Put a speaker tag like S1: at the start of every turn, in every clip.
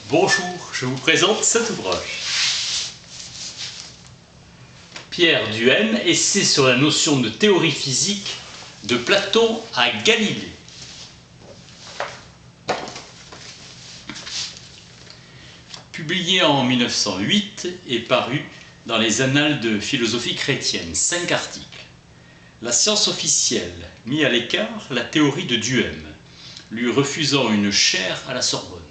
S1: Bonjour, je vous présente cet ouvrage. Pierre Duhem, essai sur la notion de théorie physique de Platon à Galilée. Publié en 1908 et paru dans les Annales de philosophie chrétienne, 5 articles. La science officielle mit à l'écart la théorie de Duhem, lui refusant une chaire à la Sorbonne.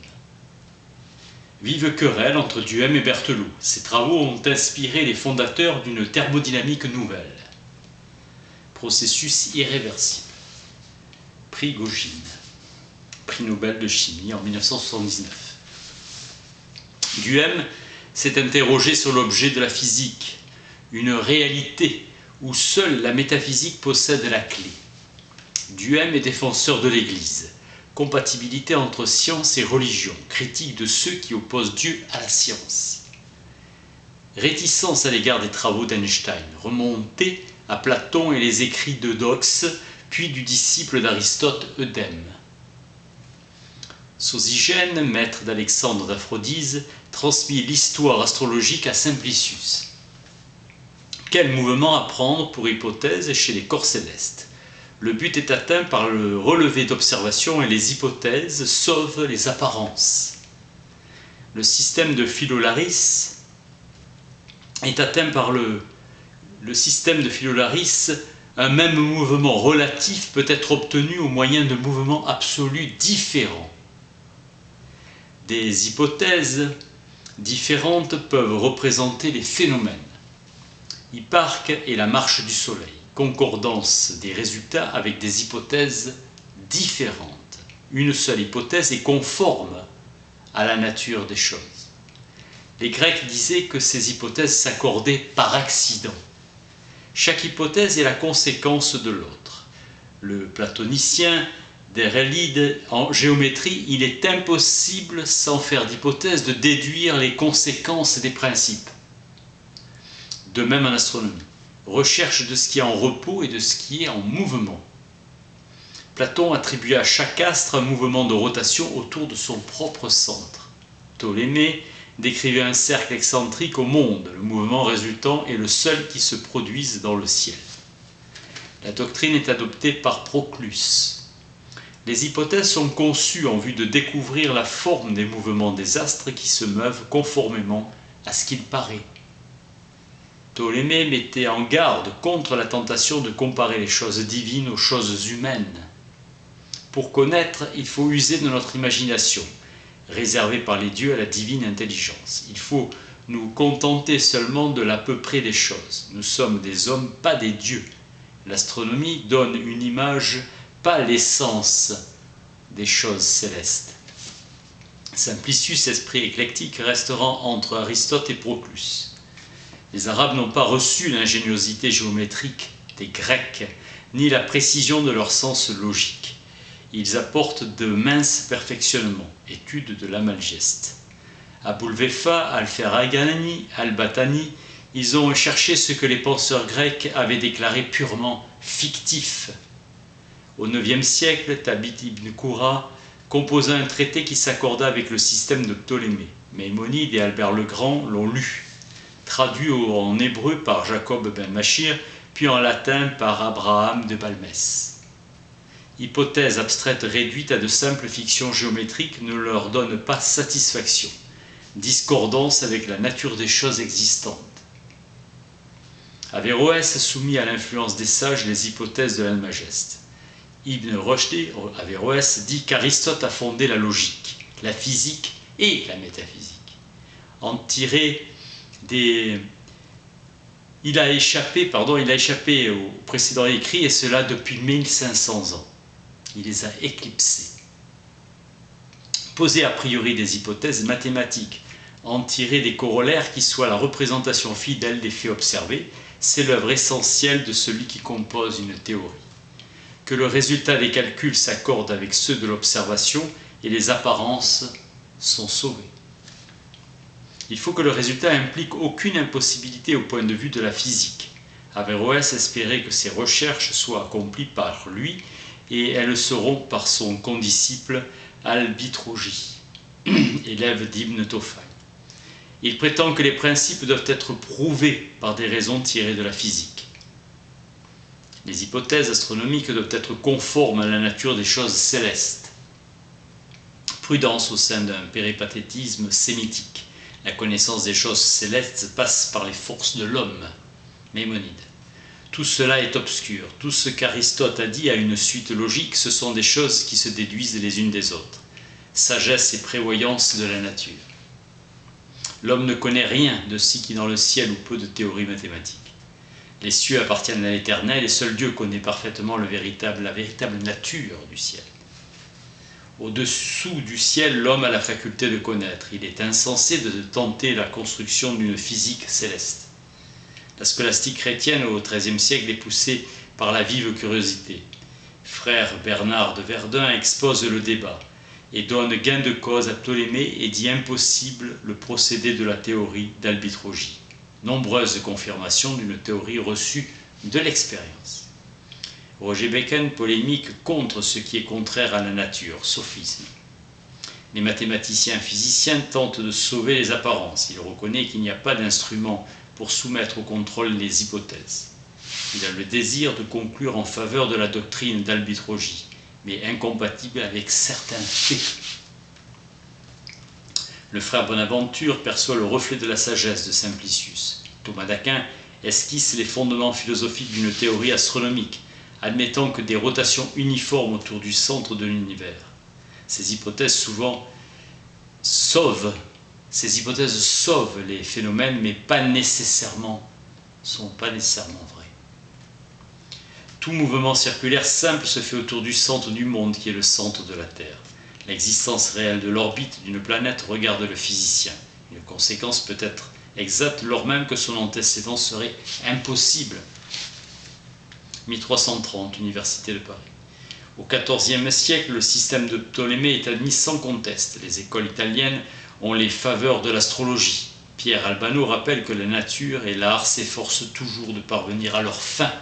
S1: Vive querelle entre Duhem et Berthelot. Ces travaux ont inspiré les fondateurs d'une thermodynamique nouvelle. Processus irréversible. Prix Gauguin. Prix Nobel de chimie en 1979. Duhem s'est interrogé sur l'objet de la physique, une réalité où seule la métaphysique possède la clé. Duhem est défenseur de l'Église. Compatibilité entre science et religion, critique de ceux qui opposent Dieu à la science. Réticence à l'égard des travaux d'Einstein, remontée à Platon et les écrits d'Eudoxe, puis du disciple d'Aristote Eudème. Sosygène, maître d'Alexandre d'Aphrodise, transmit l'histoire astrologique à Simplicius. Quel mouvement à prendre pour hypothèse chez les corps célestes? Le but est atteint par le relevé d'observation et les hypothèses sauvent les apparences. Le système de Philolaris est atteint par le système de Philolaris. Un même mouvement relatif peut être obtenu au moyen de mouvements absolus différents. Des hypothèses différentes peuvent représenter les phénomènes. Hipparque et la marche du soleil. Concordance des résultats avec des hypothèses différentes. Une seule hypothèse est conforme à la nature des choses. Les Grecs disaient que ces hypothèses s'accordaient par accident. Chaque hypothèse est la conséquence de l'autre. Le platonicien d'Hérélide, en géométrie, il est impossible, sans faire d'hypothèse, de déduire les conséquences des principes. De même en astronomie. Recherche de ce qui est en repos et de ce qui est en mouvement. Platon attribuait à chaque astre un mouvement de rotation autour de son propre centre. Ptolémée décrivait un cercle excentrique au monde, le mouvement résultant est le seul qui se produise dans le ciel. La doctrine est adoptée par Proclus. Les hypothèses sont conçues en vue de découvrir la forme des mouvements des astres qui se meuvent conformément à ce qu'il paraît. Ptolémée mettait en garde contre la tentation de comparer les choses divines aux choses humaines. Pour connaître, il faut user de notre imagination, réservée par les dieux à la divine intelligence. Il faut nous contenter seulement de l'à peu près des choses. Nous sommes des hommes, pas des dieux. L'astronomie donne une image, pas l'essence des choses célestes. Simplicius, esprit éclectique, restera entre Aristote et Proclus. Les Arabes n'ont pas reçu l'ingéniosité géométrique des Grecs, ni la précision de leur sens logique. Ils apportent de minces perfectionnements, études de l'Amalgeste. Aboulvefa, Al-Faragani, Al-Batani, ils ont cherché ce que les penseurs grecs avaient déclaré purement fictif. Au IXe siècle, Tabit ibn Qurra composa un traité qui s'accorda avec le système de Ptolémée. Maïmonide et Albert le Grand l'ont lu. Traduit en hébreu par Jacob ben Machir, puis en latin par Abraham de Balmès. Hypothèses abstraites réduites à de simples fictions géométriques ne leur donnent pas satisfaction. Discordance avec la nature des choses existantes. Averroès soumis à l'influence des sages les hypothèses de l'Almageste. Ibn Rushd, Averroès, dit qu'Aristote a fondé la logique, la physique et la métaphysique. Il a échappé aux précédents écrits, et cela depuis 1500 ans. Il les a éclipsés. Poser a priori des hypothèses mathématiques, en tirer des corollaires qui soient la représentation fidèle des faits observés, c'est l'œuvre essentielle de celui qui compose une théorie. Que le résultat des calculs s'accorde avec ceux de l'observation et les apparences sont sauvées. Il faut que le résultat implique aucune impossibilité au point de vue de la physique. Averroès espérait que ces recherches soient accomplies par lui et elles le seront par son condisciple Albitrougi. élève d'Ibn Tofai. Il prétend que les principes doivent être prouvés par des raisons tirées de la physique. Les hypothèses astronomiques doivent être conformes à la nature des choses célestes. Prudence au sein d'un péripatétisme sémitique. La connaissance des choses célestes passe par les forces de l'homme. Maïmonide. Tout cela est obscur. Tout ce qu'Aristote a dit a une suite logique. Ce sont des choses qui se déduisent les unes des autres. Sagesse et prévoyance de la nature. L'homme ne connaît rien de ce qui est dans le ciel ou peu de théories mathématiques. Les cieux appartiennent à l'Éternel et seul Dieu connaît parfaitement la véritable nature du ciel. Au-dessous du ciel, l'homme a la faculté de connaître. Il est insensé de tenter la construction d'une physique céleste. La scolastique chrétienne au XIIIe siècle est poussée par la vive curiosité. Frère Bernard de Verdun expose le débat et donne gain de cause à Ptolémée et dit impossible le procédé de la théorie d'albitrogie. Nombreuses confirmations d'une théorie reçue de l'expérience. Roger Bacon polémique contre ce qui est contraire à la nature, sophisme. Les mathématiciens physiciens tentent de sauver les apparences. Il reconnaît qu'il n'y a pas d'instrument pour soumettre au contrôle les hypothèses. Il a le désir de conclure en faveur de la doctrine d'albitrogie, mais incompatible avec certains faits. Le frère Bonaventure perçoit le reflet de la sagesse de Simplicius. Thomas d'Aquin esquisse les fondements philosophiques d'une théorie astronomique, admettant que des rotations uniformes autour du centre de l'univers. Ces hypothèses sauvent les phénomènes, mais sont pas nécessairement vraies. Tout mouvement circulaire simple se fait autour du centre du monde, qui est le centre de la Terre. L'existence réelle de l'orbite d'une planète regarde le physicien. Une conséquence peut être exacte lors même que son antécédent serait impossible. 1330, Université de Paris. Au XIVe siècle, le système de Ptolémée est admis sans conteste. Les écoles italiennes ont les faveurs de l'astrologie. Pierre Albano rappelle que la nature et l'art s'efforcent toujours de parvenir à leur fin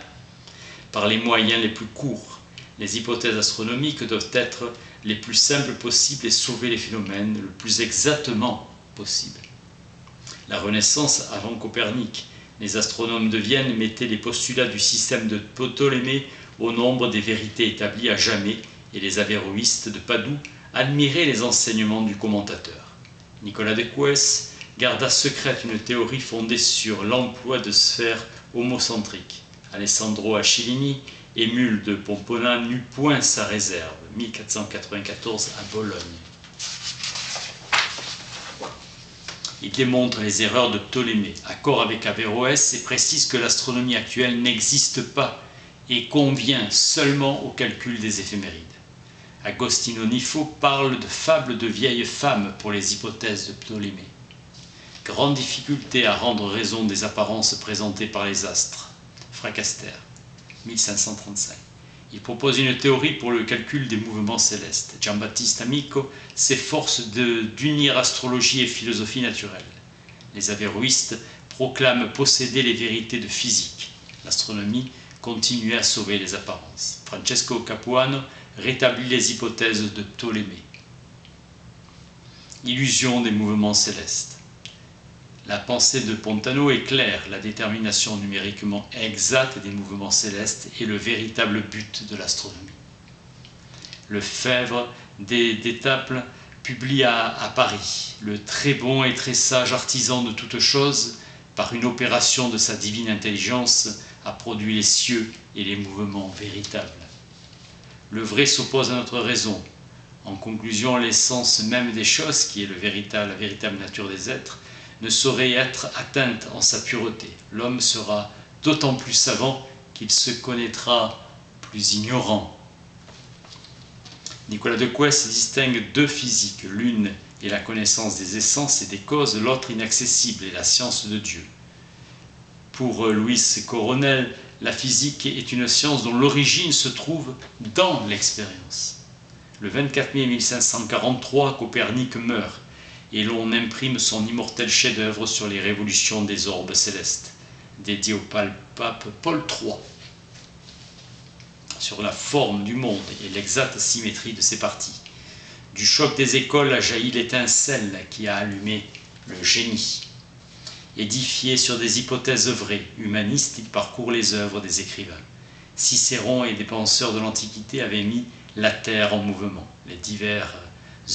S1: par les moyens les plus courts. Les hypothèses astronomiques doivent être les plus simples possibles et sauver les phénomènes le plus exactement possible. La Renaissance avant Copernic. Les astronomes de Vienne mettaient les postulats du système de Ptolémée au nombre des vérités établies à jamais, et les avéroïstes de Padoue admiraient les enseignements du commentateur. Nicolas de Cues garda secrète une théorie fondée sur l'emploi de sphères homocentriques. Alessandro Achillini, émule de Pompona, n'eut point sa réserve. 1494 à Bologne. Il démontre les erreurs de Ptolémée, accord avec Averroès, et précise que l'astronomie actuelle n'existe pas et convient seulement au calcul des éphémérides. Agostino Nifo parle de fables de vieilles femmes pour les hypothèses de Ptolémée. Grande difficulté à rendre raison des apparences présentées par les astres. Fracaster, 1535. Il propose une théorie pour le calcul des mouvements célestes. Giambattista Amico s'efforce d'unir astrologie et philosophie naturelle. Les avéroïstes proclament posséder les vérités de physique. L'astronomie continue à sauver les apparences. Francesco Capuano rétablit les hypothèses de Ptolémée. Illusion des mouvements célestes. La pensée de Pontano est claire, la détermination numériquement exacte des mouvements célestes est le véritable but de l'astronomie. Lefebvre d'Étaples publie à Paris, le très bon et très sage artisan de toutes choses, par une opération de sa divine intelligence, a produit les cieux et les mouvements véritables. Le vrai s'oppose à notre raison. En conclusion, l'essence même des choses, qui est la véritable nature des êtres, ne saurait être atteinte en sa pureté. L'homme sera d'autant plus savant qu'il se connaîtra plus ignorant. Nicolas de Cues distingue deux physiques. L'une est la connaissance des essences et des causes, l'autre inaccessible est la science de Dieu. Pour Louis Coronel, la physique est une science dont l'origine se trouve dans l'expérience. Le 24 mai 1543, Copernic meurt et l'on imprime son immortel chef-d'œuvre sur les révolutions des orbes célestes, dédié au pape Paul III, sur la forme du monde et l'exacte symétrie de ses parties. Du choc des écoles a jailli l'étincelle qui a allumé le génie. Édifié sur des hypothèses vraies, humanistes, il parcourt les œuvres des écrivains. Cicéron et des penseurs de l'Antiquité avaient mis la Terre en mouvement. Les divers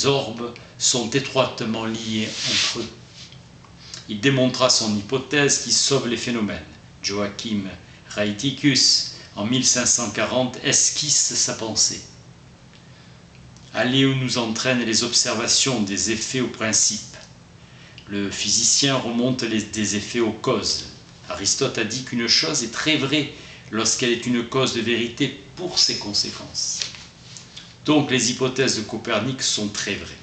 S1: orbes sont étroitement liés entre eux. Il démontra son hypothèse qui sauve les phénomènes. Joachim Rheticus, en 1540, esquisse sa pensée. Allez où nous entraînent les observations des effets aux principes. Le physicien remonte des effets aux causes. Aristote a dit qu'une chose est très vraie lorsqu'elle est une cause de vérité pour ses conséquences. Donc les hypothèses de Copernic sont très vraies.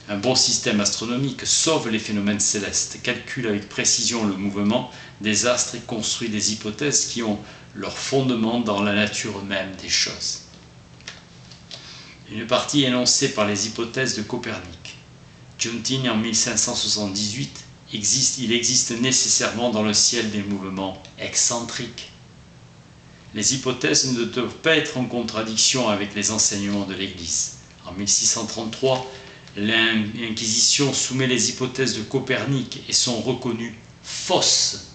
S1: Un bon système astronomique sauve les phénomènes célestes, calcule avec précision le mouvement des astres et construit des hypothèses qui ont leur fondement dans la nature même des choses. Une partie énoncée par les hypothèses de Copernic. Giuntini en 1578, il existe nécessairement dans le ciel des mouvements excentriques. Les hypothèses ne doivent pas être en contradiction avec les enseignements de l'Église. En 1633, l'Inquisition soumet les hypothèses de Copernic et sont reconnues fausses.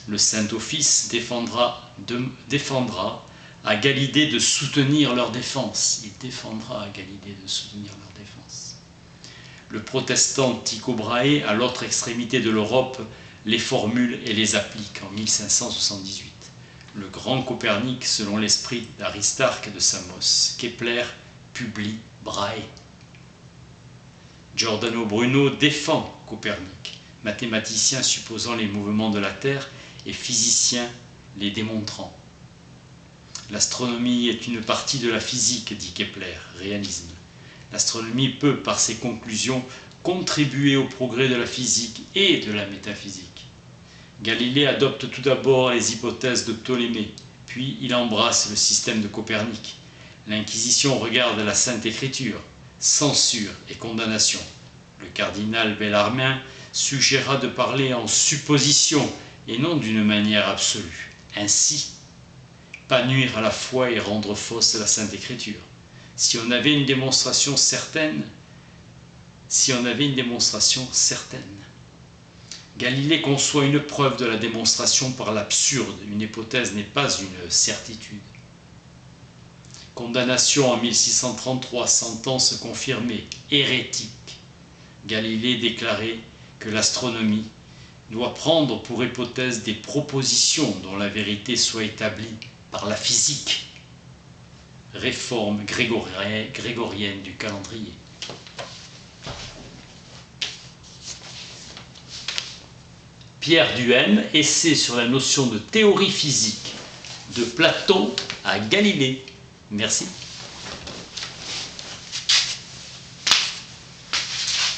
S1: Le Saint-Office défendra à Galilée de soutenir leur défense. Il défendra à Galilée de soutenir leur défense. Le protestant Tycho Brahe, à l'autre extrémité de l'Europe, les formule et les applique en 1578. Le grand Copernic, selon l'esprit d'Aristarque de Samos. Kepler publie Brahe. Giordano Bruno défend Copernic, mathématicien supposant les mouvements de la Terre et physicien les démontrant. L'astronomie est une partie de la physique, dit Kepler, réalisme. L'astronomie peut, par ses conclusions, contribuer au progrès de la physique et de la métaphysique. Galilée adopte tout d'abord les hypothèses de Ptolémée, puis il embrasse le système de Copernic. L'Inquisition regarde la Sainte Écriture, censure et condamnation. Le cardinal Bellarmine suggéra de parler en supposition et non d'une manière absolue. Ainsi, pas nuire à la foi et rendre fausse la Sainte Écriture. Si on avait une démonstration certaine, Galilée conçoit une preuve de la démonstration par l'absurde. Une hypothèse n'est pas une certitude. Condamnation en 1633, sentence confirmée, hérétique. Galilée déclarait que l'astronomie doit prendre pour hypothèse des propositions dont la vérité soit établie par la physique. Réforme grégorienne du calendrier. Pierre Duhem, essai sur la notion de théorie physique de Platon à Galilée. Merci.